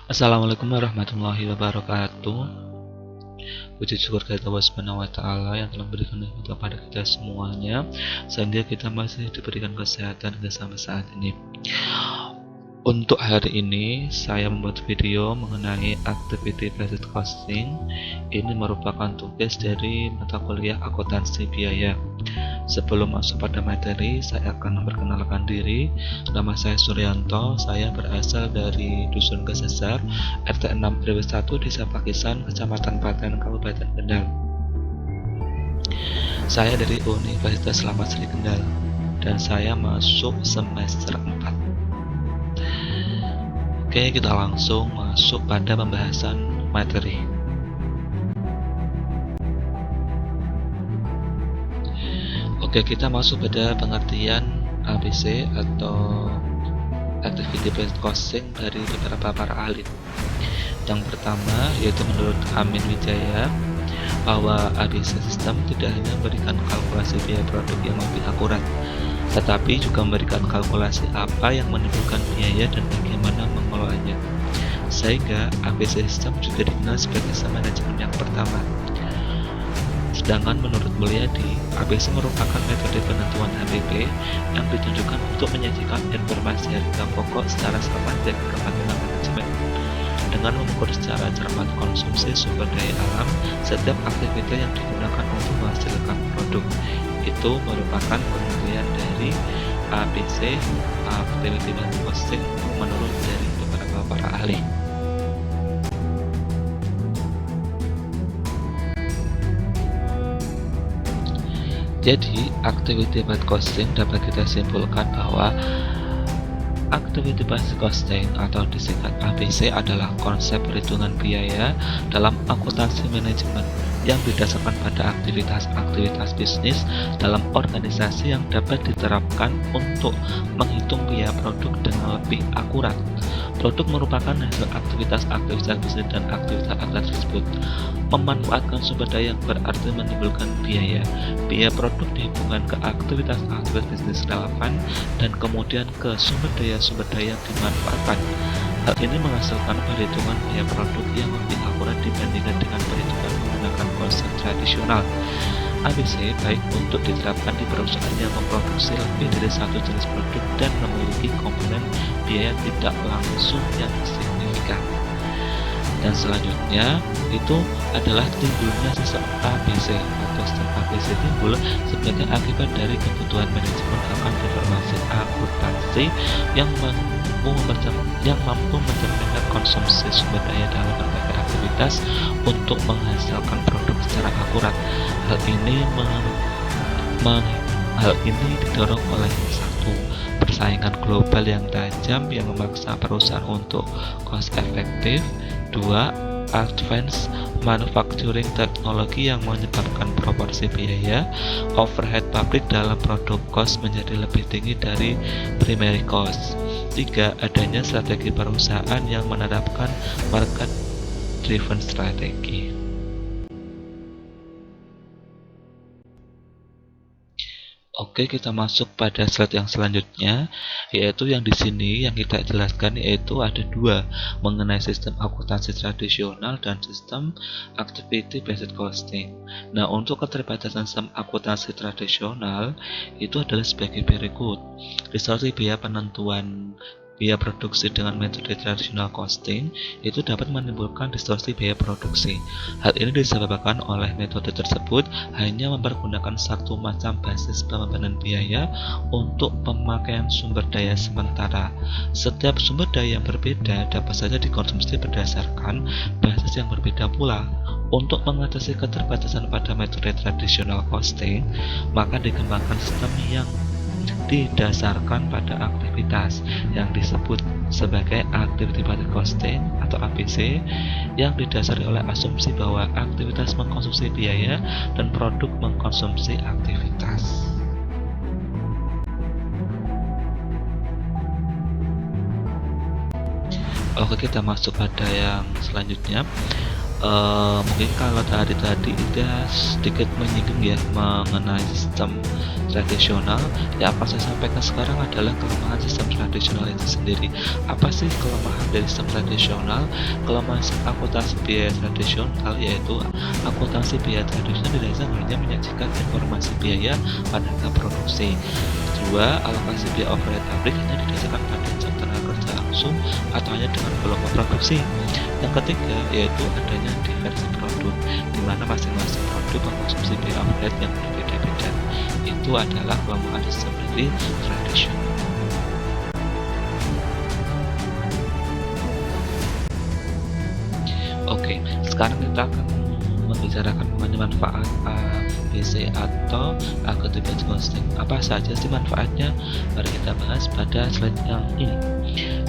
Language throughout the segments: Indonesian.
Assalamualaikum warahmatullahi wabarakatuh. Puji syukur kepada Allah Subhanahu wa taala yang telah memberikan nikmat kepada kita semuanya sehingga kita masih diberikan kesehatan hingga sampai saat ini. Untuk hari ini saya membuat video mengenai activity based costing. Ini merupakan tugas dari mata kuliah akuntansi biaya. Sebelum masuk pada materi, saya akan memperkenalkan diri. Nama saya Suryanto, saya berasal dari Dusun Kesesar, RT 6 RW 1, Desa Pakisan, Kecamatan Paten, Kabupaten Kendal. Saya dari Universitas Selamat Sri Kendal, dan saya masuk semester 4. Oke, kita langsung masuk pada pembahasan materi. Oke, kita masuk pada pengertian ABC atau activity based costing dari beberapa para ahli. Yang pertama yaitu menurut Amin Wijaya bahwa ABC system tidak hanya memberikan kalkulasi biaya produk yang lebih akurat, tetapi juga memberikan kalkulasi apa yang menimbulkan biaya dan bagaimana mengelolanya. Sehingga ABC system juga dikenal sebagai sistem manajemen yang pertama. Sedangkan menurut Mulyadi, ABC merupakan metode penentuan HPP yang ditujukan untuk menyajikan informasi harga pokok secara sama dan kepentingan manajemen. Dengan mengukur secara cermat konsumsi sumber daya alam setiap aktivitas yang digunakan untuk menghasilkan produk. Itu merupakan pengertian dari ABC, activity based costing, menurut dari beberapa para ahli. Jadi, activity based costing dapat kita simpulkan bahwa activity based costing atau disingkat ABC adalah konsep perhitungan biaya dalam akuntansi manajemen yang didasarkan pada aktivitas-aktivitas bisnis dalam organisasi yang dapat diterapkan untuk menghitung biaya produk dengan lebih akurat. Produk merupakan hasil aktivitas-aktivitas bisnis dan aktivitas tersebut memanfaatkan sumber daya yang berarti menimbulkan biaya. Biaya produk dihubungkan ke aktivitas-aktivitas bisnis relevan dan kemudian ke sumber daya yang dimanfaatkan. Hal ini menghasilkan perhitungan biaya produk yang lebih akurat dibandingkan dengan perhitungan menggunakan konsep tradisional. ABC baik untuk diterapkan di perusahaan yang memproduksi lebih dari satu jenis produk dan memiliki komponen biaya tidak langsung yang signifikan. Dan selanjutnya itu adalah timbulnya sistem ABC atau sistem ABC timbul sebagai akibat dari kebutuhan manajemen akan informasi akuntansi yang mampu mencerminkan konsumsi sumber daya dalam berbagai aktivitas untuk menghasilkan produk secara akurat. Hal ini didorong oleh satu, persaingan global yang tajam yang memaksa perusahaan untuk cost efektif. 2. Advance manufacturing teknologi yang menyebabkan proporsi biaya overhead pabrik dalam produk cost menjadi lebih tinggi dari primary cost. 3. Adanya strategi perusahaan yang menerapkan market driven strategi. Oke, kita masuk pada slide yang selanjutnya, yaitu yang di sini yang kita jelaskan yaitu ada dua, mengenai sistem akuntansi tradisional dan sistem activity based costing. Nah, untuk keterbatasan sistem akuntansi tradisional itu adalah sebagai berikut. Distorsi biaya penentuan biaya produksi dengan metode tradisional costing itu dapat menimbulkan distorsi biaya produksi. Hal ini disebabkan oleh metode tersebut hanya mempergunakan satu macam basis pembebanan biaya untuk pemakaian sumber daya sementara. Setiap sumber daya yang berbeda dapat saja dikonsumsi berdasarkan basis yang berbeda pula. Untuk mengatasi keterbatasan pada metode tradisional costing, maka dikembangkan sistem yang didasarkan pada aktivitas yang disebut sebagai activity based costing atau ABC yang didasari oleh asumsi bahwa aktivitas mengkonsumsi biaya dan produk mengkonsumsi aktivitas. Oke, kita masuk pada yang selanjutnya. Mungkin kalau tadi kita sedikit menyinggung ya mengenai sistem tradisional. Ya, apa saya sampaikan sekarang adalah kelemahan sistem tradisional itu sendiri. Apa sih kelemahan dari sistem tradisional? Kelemahan sistem akuntansi biaya tradisional yaitu akuntansi biaya tradisional didasarkan hanya menyajikan informasi biaya pada tahap produksi. Kedua, alokasi biaya overhead pabrik hanya didasarkan pada jam tenaga kerja langsung atau hanya dengan volume produksi. Yang ketiga yaitu adanya diversi produk, di mana masing-masing produk mengkonsumsi biaya overhead yang berbeda-beda. Itu adalah kelemahan sistem dari tradisional. Oke, sekarang kita akan membicarakan mengenai manfaat ABC atau activity costing. Apa saja sih manfaatnya? Mari kita bahas pada slide yang ini.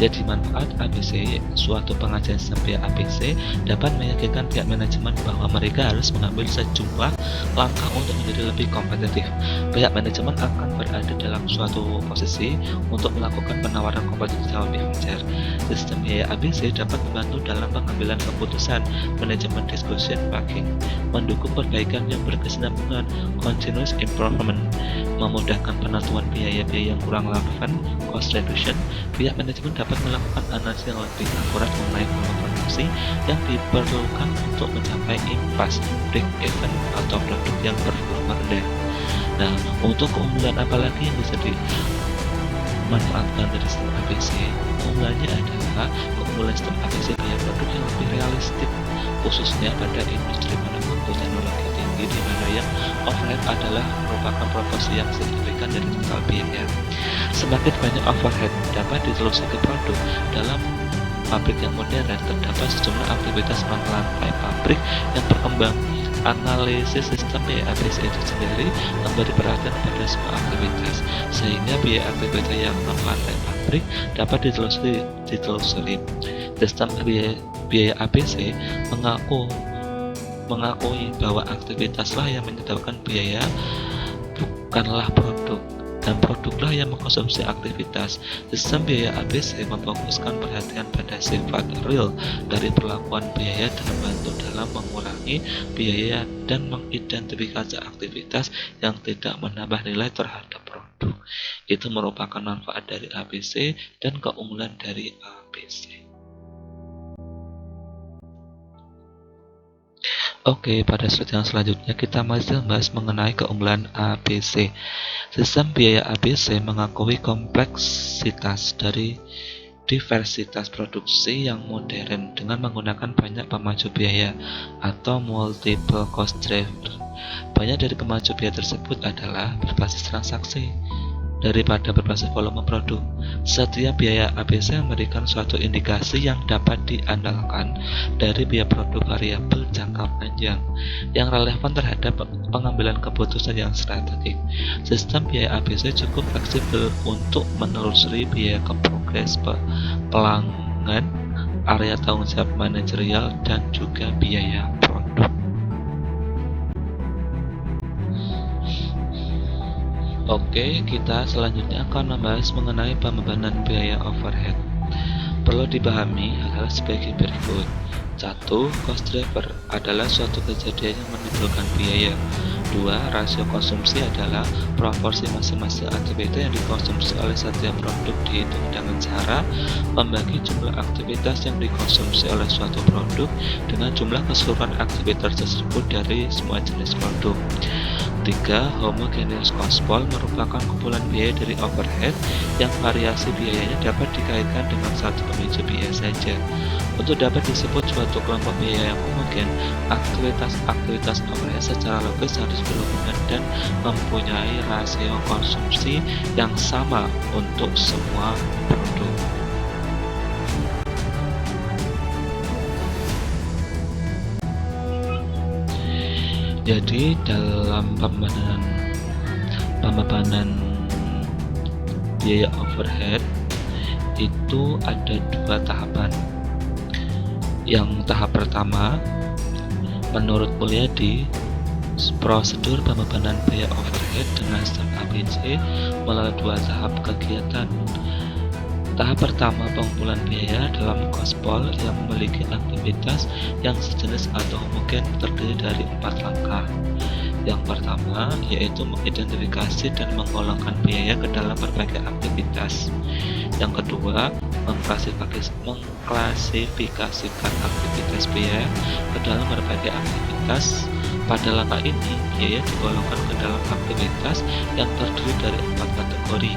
Jadi manfaat ABC, suatu pengajian sistem biaya ABC dapat meyakinkan pihak manajemen bahwa mereka harus mengambil sejumlah langkah untuk menjadi lebih kompetitif. Pihak manajemen akan berada dalam suatu posisi untuk melakukan penawaran kompetitif yang lebih fair. Sistem biaya ABC dapat membantu dalam pengambilan keputusan, manajemen discussion making, mendukung perbaikan yang berkesinambungan, continuous improvement, memudahkan penentuan biaya-biaya yang kurang relevan, cost reduction. Pihak manajemen dapat melakukan analisis yang lebih akurat mengenai volume produksi yang diperlukan untuk mencapai impasse, break even atau produk yang performa rendah. Nah, untuk keunggulan apa lagi yang bisa dimanfaatkan dari sistem ABC? Keunggulannya adalah keunggulan sistem ABC biaya produk yang lebih realistik, khususnya pada industri manufaktur teknologi tinggi di mana yang overhead adalah merupakan proporsi yang signifikan dari total biaya. Semakin banyak overhead dapat ditelusuri ke produk. Dalam pabrik yang modern terdapat sejumlah aktivitas non-lantai pabrik yang berkembang. Analisis sistem biaya ABC itu sendiri memberi perhatian pada semua aktivitas, sehingga biaya aktivitas yang non-lantai pabrik dapat ditelusuri. Sistem biaya ABC mengakui bahwa aktivitaslah yang menyebabkan biaya, bukanlah produk, dan produklah yang mengkonsumsi aktivitas. Sistem biaya ABC memfokuskan perhatian pada sifat real dari perlakuan biaya dan membantu dalam mengurangi biaya dan mengidentifikasi aktivitas yang tidak menambah nilai terhadap produk. Itu merupakan manfaat dari ABC dan keunggulan dari ABC. Oke, pada slide yang selanjutnya kita masih membahas mengenai keunggulan ABC. Sistem biaya ABC mengakui kompleksitas dari diversitas produksi yang modern dengan menggunakan banyak pemaju biaya atau multiple cost driver. Banyak dari pemaju biaya tersebut adalah berbasis transaksi daripada berbasis volume produk. Setiap biaya ABC memberikan suatu indikasi yang dapat diandalkan dari biaya produk variabel jangka panjang yang relevan terhadap pengambilan keputusan yang strategik. Sistem biaya ABC cukup fleksibel untuk menelusuri biaya ke progres pelanggan, area tanggung jawab manajerial, dan juga biaya produk. Oke, kita selanjutnya akan membahas mengenai pembebanan biaya overhead. Perlu dipahami adalah sebagai berikut. 1. Cost driver adalah suatu kejadian yang menimbulkan biaya. 2. Rasio konsumsi adalah proporsi masing-masing aktivitas yang dikonsumsi oleh setiap produk dihitung dengan cara membagi jumlah aktivitas yang dikonsumsi oleh suatu produk dengan jumlah keseluruhan aktivitas tersebut dari semua jenis produk. 3. Homogeneous cost pool merupakan kumpulan biaya dari overhead yang variasi biayanya dapat dikaitkan dengan satu pemicu biaya saja. Untuk dapat disebut suatu kelompok biaya yang homogen, aktivitas overhead secara logis harus berhubungan dan mempunyai rasio konsumsi yang sama untuk semua produk. Jadi dalam pembebanan biaya overhead itu ada 2 tahapan. Yang tahap pertama, menurut Mulyadi, prosedur pembebanan biaya overhead dengan sistem ABC melalui 2 tahap kegiatan. Tahap pertama pengumpulan biaya dalam Kospol yang memiliki aktivitas yang sejenis atau homogen terdiri dari 4 langkah. Yang pertama yaitu mengidentifikasi dan menggolongkan biaya ke dalam berbagai aktivitas. Yang kedua, mengklasifikasikan aktivitas biaya ke dalam berbagai aktivitas. Pada langkah ini, biaya digolongkan ke dalam aktivitas yang terdiri dari 4 kategori,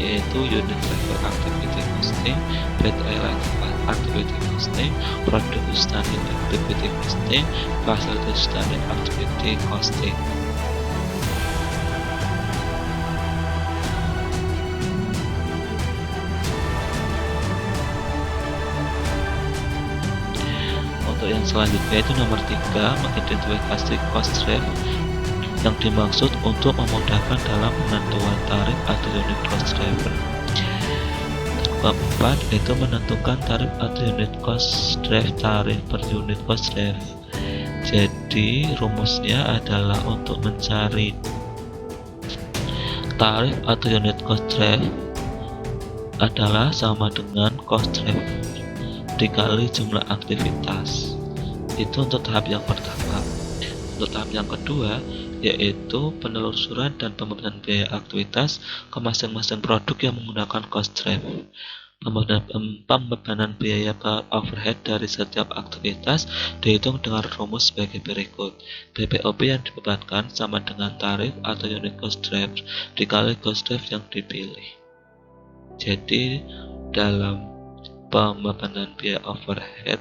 yaitu unit level activity costing, bad level activity costing, product standard activity costing, facility standard activity costing. Untuk yang selanjutnya itu nomor 3, mengidentifikasi cost drive yang dimaksud untuk memudahkan dalam penentuan tarif atau unit cost driver. Keempat, itu menentukan tarif atau unit cost drive, tarif per unit cost drive. Jadi rumusnya adalah untuk mencari tarif atau unit cost drive adalah sama dengan cost drive dikali jumlah aktivitas. Itu untuk tahap yang pertama. Untuk tahap yang kedua yaitu penelusuran dan pembebanan biaya aktivitas ke masing-masing produk yang menggunakan cost drive. Pembebanan biaya overhead dari setiap aktivitas dihitung dengan rumus sebagai berikut. BPOP yang dibebankan sama dengan tarif atau unit cost drive dikali cost drive yang dipilih. Jadi dalam pembebanan biaya overhead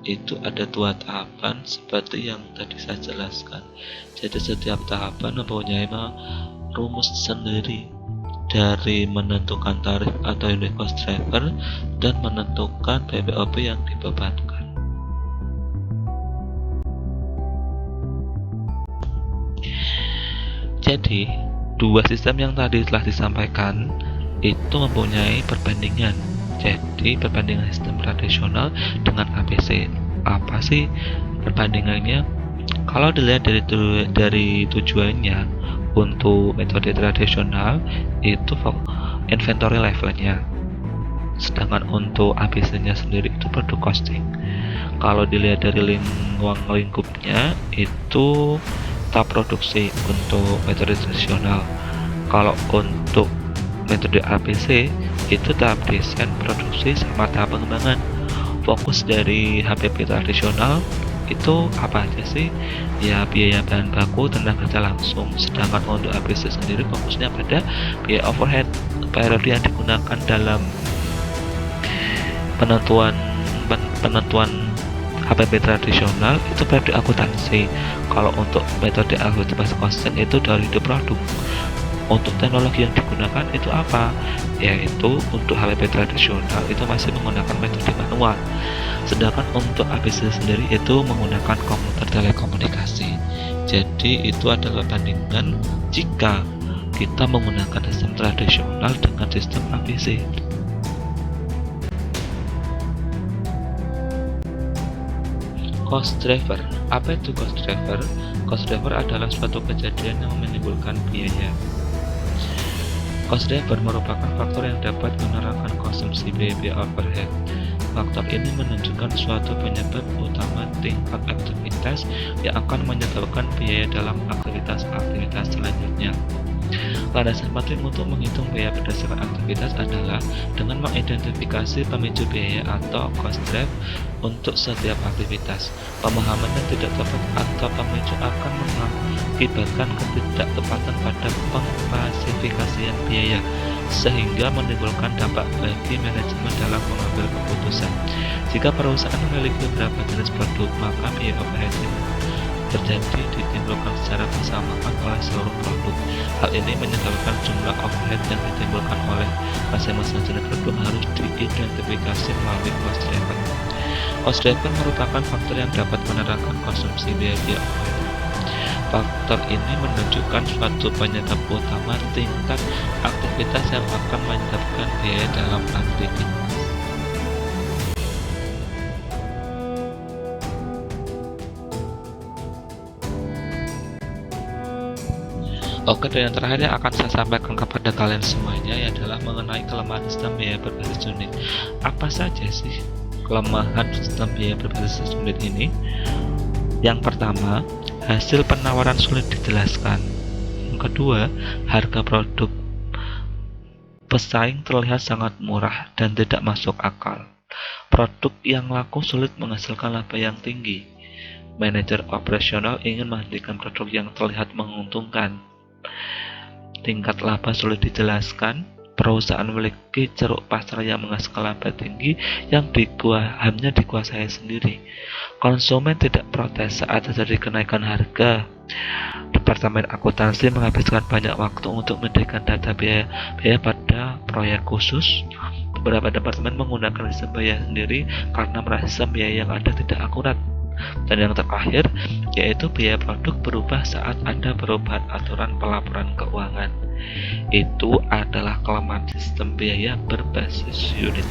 itu ada 2 tahapan seperti yang tadi saya jelaskan. Jadi setiap tahapan mempunyai rumus sendiri dari menentukan tarif atau unit cost driver dan menentukan BPOP yang dibebankan. Jadi 2 sistem yang tadi telah disampaikan itu mempunyai perbandingan. Jadi perbandingan sistem tradisional dengan ABC. Apa sih perbandingannya? Kalau dilihat dari tujuannya, untuk metode tradisional itu inventory levelnya, sedangkan untuk ABC-nya sendiri itu product costing. Kalau dilihat dari ruang lingkupnya itu tahap produksi untuk metode tradisional. Kalau untuk metode ABC itu tahap desain, produksi, sama tahap pengembangan. Fokus dari HPP tradisional itu apa aja sih? Ya biaya bahan baku, tenaga kerja langsung. Sedangkan untuk ABC sendiri fokusnya pada biaya overhead. Periode yang digunakan dalam penentuan HPP tradisional itu periode akuntansi. Kalau untuk metode akuntansi costing itu dari ide produk. Untuk teknologi yang digunakan itu apa? Yaitu untuk HPP tradisional itu masih menggunakan metode manual. Sedangkan untuk ABC sendiri itu menggunakan komputer telekomunikasi. Jadi itu adalah bandingan jika kita menggunakan sistem tradisional dengan sistem ABC. Cost driver. Apa itu cost driver? Cost driver adalah suatu kejadian yang menimbulkan biaya. Cost driver merupakan faktor yang dapat menerangkan konsumsi biaya overhead. Faktor ini menunjukkan suatu penyebab utama tingkat aktivitas yang akan menyebabkan biaya dalam aktivitas selanjutnya. Landasan penting untuk menghitung biaya berdasarkan aktivitas adalah dengan mengidentifikasi pemicu biaya atau cost drive untuk setiap aktivitas. Pemahaman yang tidak tepat atau pemicu akan mengakibatkan ketidaktepatan pada pengklasifikasian biaya, sehingga menimbulkan dampak bagi manajemen dalam mengambil keputusan. Jika perusahaan memiliki beberapa jenis produk, maka biaya overhead terjadi ditimbulkan secara bersamaan oleh seluruh produk. Hal ini menyebabkan jumlah overhead yang ditimbulkan oleh masing-masing jenis produk harus diidentifikasi melalui cost driver. Cost driver merupakan faktor yang dapat menerangkan konsumsi biaya overhead. Faktor ini menunjukkan suatu penyebab utama tingkat aktivitas yang akan menyebabkan biaya dalam aktivitas. Oke, dan yang terakhir yang akan saya sampaikan kepada kalian semuanya adalah mengenai kelemahan sistem biaya berbasis unit. Apa saja sih kelemahan sistem biaya berbasis unit ini? Yang pertama, hasil penawaran sulit dijelaskan. Yang kedua, harga produk pesaing terlihat sangat murah dan tidak masuk akal. Produk yang laku sulit menghasilkan laba yang tinggi. Manajer operasional ingin menghentikan produk yang terlihat menguntungkan. Tingkat laba sulit dijelaskan. Perusahaan memiliki ceruk pasar yang menghasilkan laba tinggi yang hanya dikuasai sendiri. Konsumen tidak protes saat terjadi kenaikan harga. Departemen akuntansi menghabiskan banyak waktu untuk mendirikan data biaya pada proyek khusus. Beberapa departemen menggunakan sistem biaya sendiri karena merasa sistem biaya yang ada tidak akurat. Dan yang terakhir, yaitu biaya produk berubah saat ada perubahan aturan pelaporan keuangan. Itu adalah kelemahan sistem biaya berbasis unit.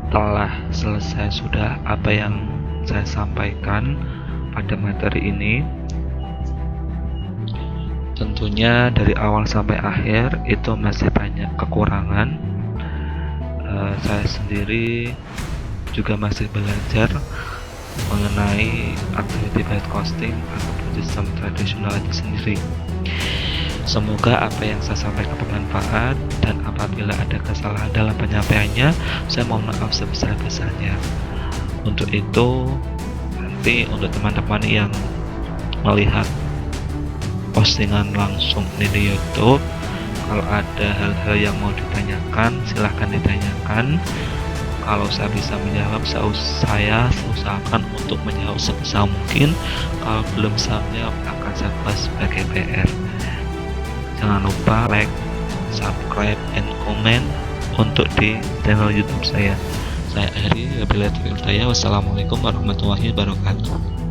Telah selesai sudah apa yang saya sampaikan pada materi ini. Tentunya dari awal sampai akhir itu masih banyak kekurangan. Saya sendiri juga masih belajar mengenai activity based costing ataupun sistem tradisional itu sendiri. Semoga apa yang saya sampaikan bermanfaat, dan apabila ada kesalahan dalam penyampaiannya, saya mohon maaf sebesar-besarnya. Untuk itu, nanti untuk teman-teman yang melihat postingan langsung ini di YouTube, kalau ada hal-hal yang mau ditanyakan, silahkan ditanyakan. Kalau saya bisa menjawab, saya usahakan untuk menjawab sebisa mungkin. Kalau belum bisa menjawab, akan saya buat sebagai PR. Jangan lupa like, subscribe, and comment untuk di channel YouTube saya. Saya akhiri, wabillahi taufiq wal hidayah. Wassalamualaikum warahmatullahi wabarakatuh.